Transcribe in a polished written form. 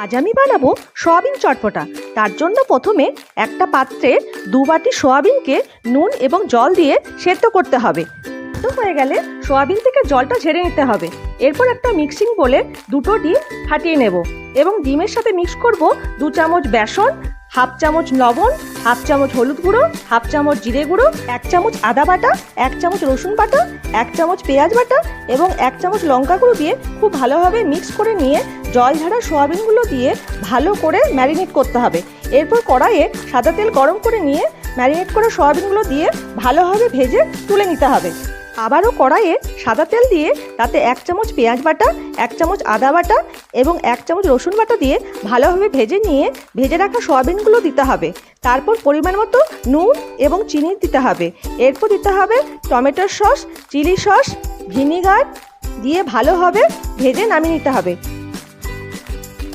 আজ আমি বানাবো সয়াবিন চটপটা। তার জন্য প্রথমে একটা পাত্রে 2 বাটি সয়াবিনকে নুন এবং জল দিয়ে সেদ্ধ করতে হবে। সেদ্ধ হয়ে গেলে সয়াবিন থেকে জলটা ঝেড়ে নিতে হবে। এরপর একটা মিক্সিং বোলে 2টো ডিম ফাটিয়ে নেব এবং ডিমের সাথে মিক্স করব 2 চামচ বেসন, হাফ চামচ লবণ, হাফ চামচ হলুদ গুঁড়ো, হাফ চামচ জিরে গুঁড়ো, 1 চামচ আদা বাটা, 1 চামচ রসুন বাটা, 1 চামচ পেঁয়াজ বাটা এবং 1 চামচ লঙ্কা গুঁড়ো দিয়ে খুব ভালোভাবে মিক্স করে নিয়ে জল ঝাড়া সয়াবিনগুলো দিয়ে ভালো করে ম্যারিনেট করতে হবে। এরপর কড়াইয়ে সাদা তেল গরম করে নিয়ে ম্যারিনেট করা সয়াবিনগুলো দিয়ে ভালোভাবে ভেজে তুলে নিতে হবে। আবারও কড়াইয়ে সাদা তেল দিয়ে তাতে 1 চামচ পেঁয়াজ বাটা, 1 চামচ আদা বাটা এবং 1 চামচ রসুন বাটা দিয়ে ভালোভাবে ভেজে নিয়ে ভেজে রাখা সয়াবিনগুলো দিতে হবে। তারপর পরিমাণ মতো নুন এবং চিনি দিতে হবে। এরপর দিতে হবে টমেটোর সস, চিলি সস, ভিনিগার দিয়ে ভালোভাবে ভেজে নামিয়ে নিতে হবে।